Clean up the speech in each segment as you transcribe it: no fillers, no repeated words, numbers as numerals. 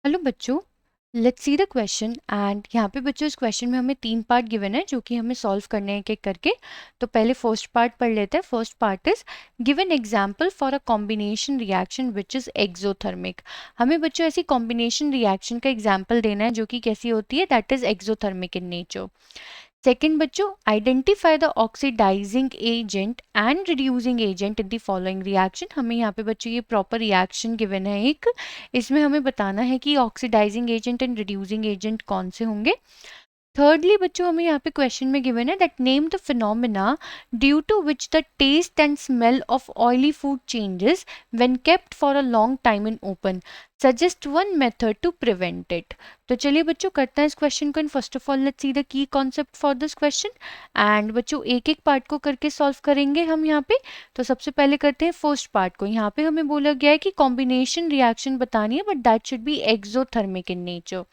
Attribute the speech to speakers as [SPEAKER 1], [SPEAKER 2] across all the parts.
[SPEAKER 1] Hello बच्चों, let's see the question. And यहाँ पे बच्चों इस क्वेश्चन में हमें 3 पार्ट गिवन है जो कि हमें सॉल्व करने हैं एक एक करके। तो पहले फर्स्ट पार्ट पढ़ लेते हैं। First part is given example for a combination reaction which is exothermic. हमें बच्चों ऐसी कॉम्बिनेशन रिएक्शन का एग्जाम्पल देना है जो कि कैसी होती है, that is exothermic in nature. Second बच्चों, identify the oxidising agent and reducing agent in the following reaction. हमें यहाँ पे बच्चों ये प्रॉपर रिएक्शन गिवन है एक, इसमें हमें बताना है कि oxidising agent and reducing agent कौन से होंगे। थर्डली बच्चों हमें यहाँ पे क्वेश्चन में गिवन है that name the phenomena due to which the taste and smell of oily food changes when kept for a long time in open, suggest one method to prevent it. तो चलिए बच्चों करते हैं इस question को। First of all let's see the key concept for this question and बच्चों एक एक पार्ट को करके सॉल्व करेंगे हम यहाँ पे। तो सबसे पहले करते हैं फर्स्ट पार्ट को। यहाँ पे हमें बोला गया है कि कॉम्बिनेशन रिएक्शन बतानी है but that should be exothermic in nature.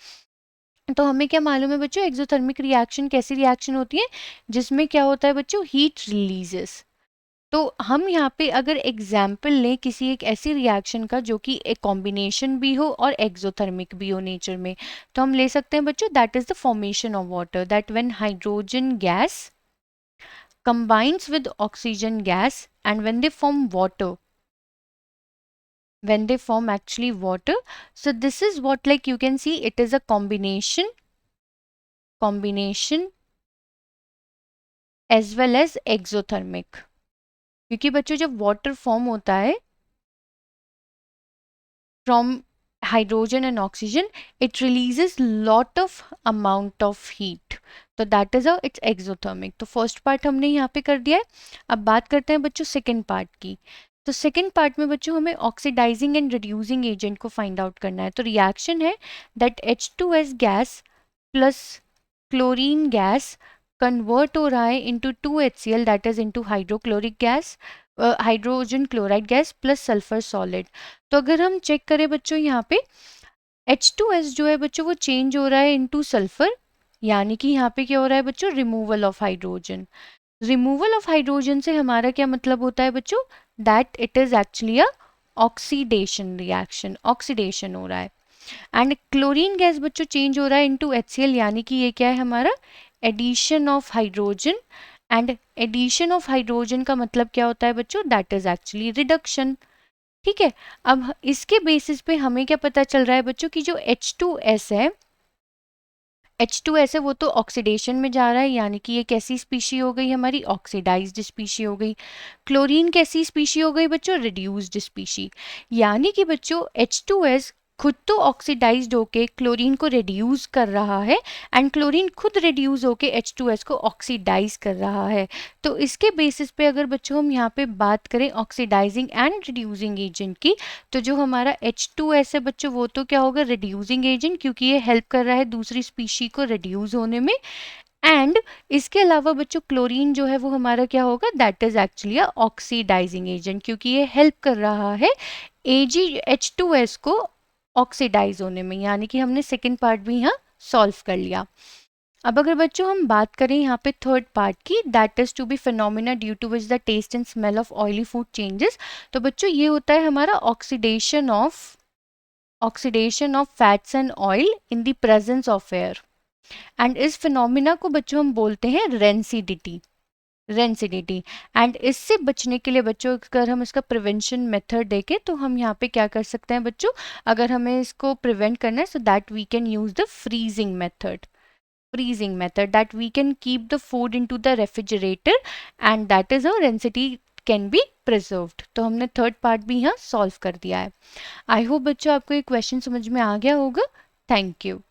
[SPEAKER 1] तो हमें क्या मालूम है बच्चों, एक्सोथर्मिक रिएक्शन कैसी रिएक्शन होती है जिसमें क्या होता है बच्चों, हीट रिलीजेस। तो हम यहाँ पे अगर एग्जाम्पल लें किसी एक ऐसी रिएक्शन का जो कि एक कॉम्बिनेशन भी हो और एक्सोथर्मिक भी हो नेचर में, तो हम ले सकते हैं बच्चों that is the formation of water, that when hydrogen gas combines with oxygen gas and when they form water, when they form actually water, so this is what, like you can see, it is a combination as well as exothermic। क्योंकि बच्चों जब water form होता है from hydrogen and oxygen, it releases lot of amount of heat, तो that is it's exothermic. तो first part हमने यहाँ पे कर दिया है। अब बात करते हैं बच्चों सेकंड पार्ट की। तो सेकंड पार्ट में बच्चों हमें ऑक्सीडाइजिंग एंड रिड्यूसिंग एजेंट को फाइंड आउट करना है। तो रिएक्शन है that H2S gas plus chlorine gas convert हो रहा है into 2HCl, that is into hydrochloric gas, hydrogen chloride gas plus sulphur solid. तो अगर हम चेक करें बच्चों यहाँ पे H2S जो है बच्चों वो चेंज हो रहा है इनटू सल्फर, यानी कि यहाँ पे क्या हो रहा है बच्चों, removal of hydrogen. Removal of hydrogen से हमारा क्या मतलब होता है बच्चों, that it is actually a oxidation reaction, oxidation हो रहा है। एंड क्लोरीन गैस बच्चों चेंज हो रहा है इनटू HCl, यानी कि ये क्या है हमारा addition of hydrogen. And addition of hydrogen का मतलब क्या होता है बच्चों, दैट इज एक्चुअली रिडक्शन। ठीक है, अब इसके बेसिस पे हमें क्या पता चल रहा है बच्चों कि जो H2S है, H2S है वो तो ऑक्सीडेशन में जा रहा है, यानी कि ये कैसी स्पीशी हो गई हमारी, ऑक्सीडाइज्ड स्पीशी हो गई। क्लोरीन कैसी स्पीशी हो गई बच्चों, रिड्यूस्ड स्पीशी। यानी कि बच्चों H2S खुद तो ऑक्सीडाइज्ड होके क्लोरीन को रिड्यूस कर रहा है एंड क्लोरीन खुद रिड्यूस होके H2S को ऑक्सीडाइज कर रहा है। तो इसके बेसिस पे अगर बच्चों हम यहाँ पे बात करें ऑक्सीडाइजिंग एंड रिड्यूसिंग एजेंट की, तो जो हमारा H2S है बच्चों वो तो क्या होगा, रिड्यूसिंग एजेंट, क्योंकि ये हेल्प कर रहा है दूसरी स्पीशी को रिड्यूस होने में। एंड इसके अलावा बच्चों क्लोरीन जो है वो हमारा क्या होगा, that is actually a oxidising agent, क्योंकि ये हेल्प कर रहा है H2S को ऑक्सीडाइज होने में। यानी कि हमने सेकेंड पार्ट भी यहाँ सॉल्व कर लिया। अब अगर बच्चों हम बात करें यहाँ पे थर्ड पार्ट की, that is to be phenomena due to which the taste and smell of oily food changes. तो बच्चों ये होता है हमारा oxidation of fats and oil in the presence of air. And इस फिनोमिना को बच्चों हम बोलते हैं रेंसिडिटी। एंड इससे बचने के लिए बच्चों अगर हम इसका प्रिवेंशन मेथड देखें तो हम यहाँ पे क्या कर सकते हैं बच्चों, अगर हमें इसको प्रिवेंट करना है, so that we can use the freezing method that we can keep the food into the refrigerator and that is how density can be preserved। तो हमने थर्ड पार्ट भी यहाँ सॉल्व कर दिया है। आई होप बच्चों आपको ये क्वेश्चन समझ में आ गया होगा। Thank you.